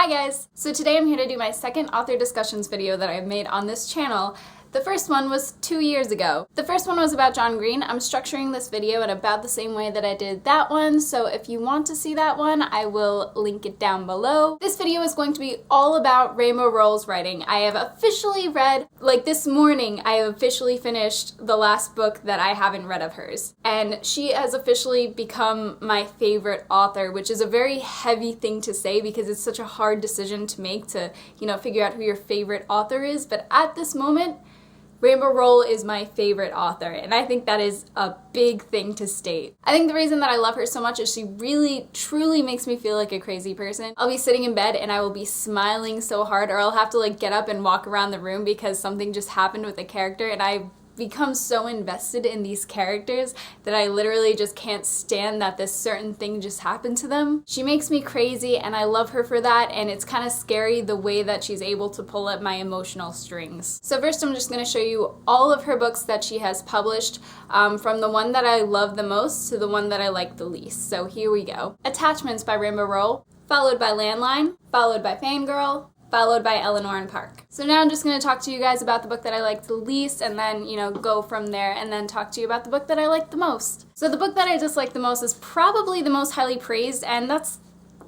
Hi guys! So today I'm here to do my second author discussions video that I've made on this channel. The first one was 2 years ago. The first one was about John Green. I'm structuring this video in about the same way that I did that one, so if you want to see that one, I will link it down below. This video is going to be all about Rainbow Rowell's writing. I have officially read, like this morning, I have officially finished the last book that I haven't read of hers. And she has officially become my favorite author, which is a very heavy thing to say because it's such a hard decision to make to, figure out who your favorite author is, but at this moment, Rainbow Rowell is my favorite author, and I think that is a big thing to state. I think the reason that I love her so much is she really, truly makes me feel like a crazy person. I'll be sitting in bed and I will be smiling so hard, or I'll have to get up and walk around the room because something just happened with a character, and I become so invested in these characters that I literally just can't stand that this certain thing just happened to them. She makes me crazy and I love her for that, and it's kind of scary the way that she's able to pull at my emotional strings. So first I'm just going to show you all of her books that she has published, from the one that I love the most to the one that I like the least. So here we go. Attachments by Rainbow Rowell, followed by Landline, followed by Fangirl, followed by Eleanor Park. So now I'm just going to talk to you guys about the book that I liked the least, and then, go from there and then talk to you about the book that I liked the most. So the book that I disliked the most is probably the most highly praised, and that's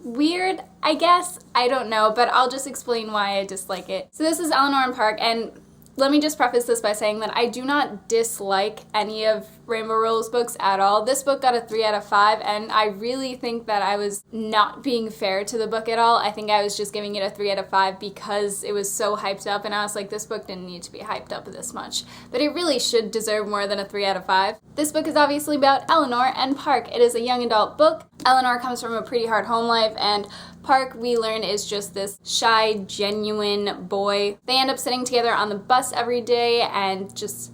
weird, I guess. I don't know, but I'll just explain why I dislike it. So this is Eleanor Park, and let me just preface this by saying that I do not dislike any of Rainbow Rowell's books at all. This book got a 3 out of 5, and I really think that I was not being fair to the book at all. I think I was just giving it a 3 out of 5 because it was so hyped up, and I was like, this book didn't need to be hyped up this much. But it really should deserve more than a 3 out of 5. This book is obviously about Eleanor and Park. It is a young adult book. Eleanor comes from a pretty hard home life, and Park, we learn, is just this shy, genuine boy. They end up sitting together on the bus every day, and just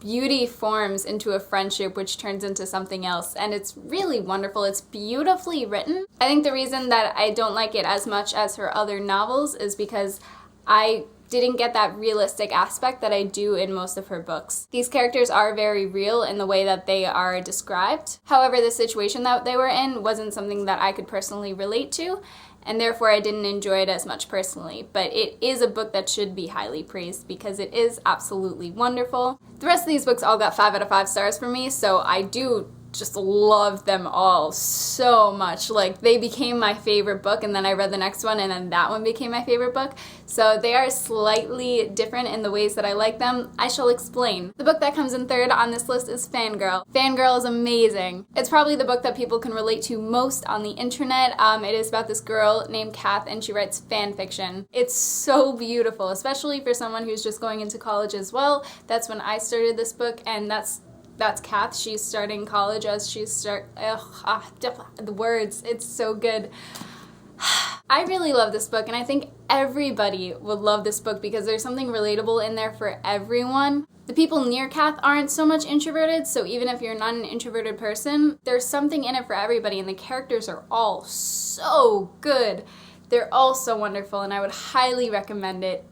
beauty forms into a friendship which turns into something else, and it's really wonderful. It's beautifully written. I think the reason that I don't like it as much as her other novels is because I didn't get that realistic aspect that I do in most of her books. These characters are very real in the way that they are described. However, the situation that they were in wasn't something that I could personally relate to, and therefore I didn't enjoy it as much personally. But it is a book that should be highly praised because it is absolutely wonderful. The rest of these books all got 5 out of 5 stars for me, so I do just love them all so much. They became my favorite book, and then I read the next one, and then that one became my favorite book. So they are slightly different in the ways that I like them. I shall explain. The book that comes in third on this list is Fangirl. Fangirl is amazing. It's probably the book that people can relate to most on the internet. It is about this girl named Kath, and she writes fan fiction. It's so beautiful, especially for someone who's just going into college as well. That's when I started this book, and that's Kath. She's starting college as the words, it's so good. I really love this book, and I think everybody would love this book because there's something relatable in there for everyone. The people near Kath aren't so much introverted, so even if you're not an introverted person, there's something in it for everybody, and the characters are all so good. They're all so wonderful, and I would highly recommend it.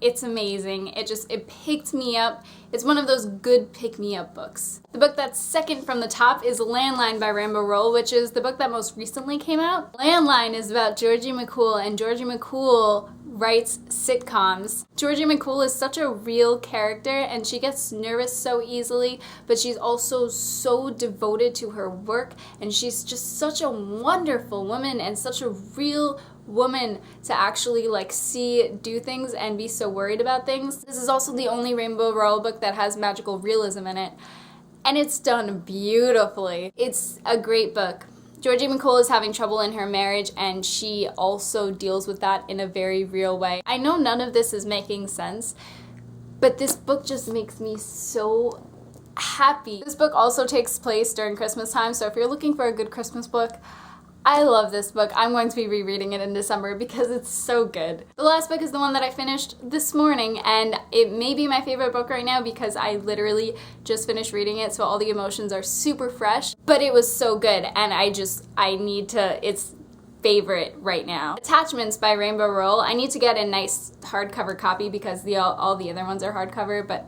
It's amazing. It picked me up. It's one of those good pick-me-up books. The book that's second from the top is Landline by Rainbow Rowell, which is the book that most recently came out. Landline is about Georgie McCool, and Georgie McCool writes sitcoms. Georgie McCool is such a real character, and she gets nervous so easily, but she's also so devoted to her work, and she's just such a wonderful woman and such a real woman to actually see do things and be so worried about things. This is also the only Rainbow Rowell book that has magical realism in it, and it's done beautifully. It's a great book. Georgie McCool is having trouble in her marriage, and she also deals with that in a very real way. I know none of this is making sense, but this book just makes me so happy. This book also takes place during Christmas time, so if you're looking for a good Christmas book, I love this book. I'm going to be rereading it in December because it's so good. The last book is the one that I finished this morning, and it may be my favorite book right now because I literally just finished reading it, so all the emotions are super fresh, but it was so good, and it's favorite right now. Attachments by Rainbow Rowell. I need to get a nice hardcover copy because all the other ones are hardcover, but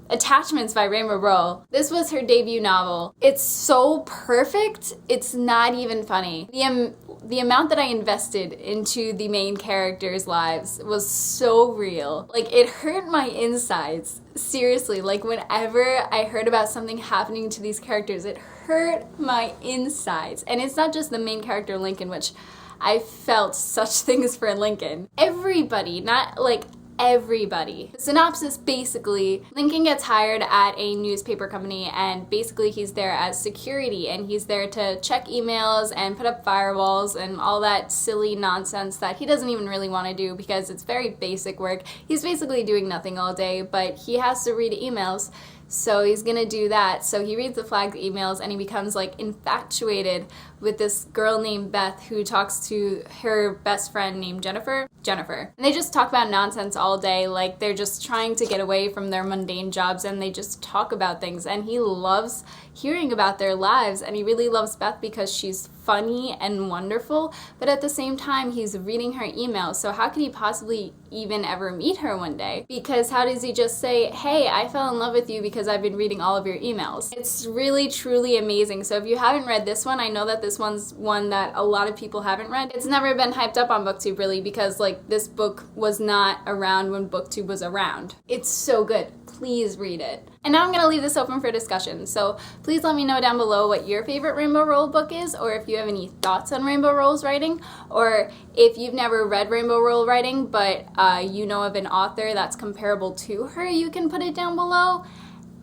Attachments by Rainbow Rowell. This was her debut novel. It's so perfect, it's not even funny. The amount that I invested into the main characters' lives was so real. Like, it hurt my insides. Seriously, like whenever I heard about something happening to these characters, it hurt my insides. And it's not just the main character Lincoln, which I felt such things for Lincoln. Everybody, not like everybody. The synopsis, basically, Lincoln gets hired at a newspaper company, and basically he's there as security, and he's there to check emails and put up firewalls and all that silly nonsense that he doesn't even really want to do because it's very basic work. He's basically doing nothing all day, but he has to read emails, so he's gonna do that. So he reads the flagged emails and he becomes like infatuated with this girl named Beth who talks to her best friend named Jennifer. And they just talk about nonsense all day, like they're just trying to get away from their mundane jobs, and they just talk about things, and he loves hearing about their lives, and he really loves Beth because she's funny and wonderful, but at the same time he's reading her emails, so how could he possibly even ever meet her one day? Because how does he just say, hey, I fell in love with you because I've been reading all of your emails? It's really truly amazing. So if you haven't read this one, I know that this one's one that a lot of people haven't read. It's never been hyped up on BookTube really, because like this book was not around when BookTube was around. It's so good. Please read it. And now I'm going to leave this open for discussion, so please let me know down below what your favorite Rainbow Rowell book is, or if you have any thoughts on Rainbow Rowell's writing, or if you've never read Rainbow Rowell writing but you know of an author that's comparable to her, you can put it down below.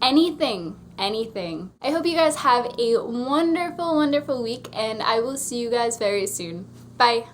Anything. I hope you guys have a wonderful, wonderful week, and I will see you guys very soon. Bye!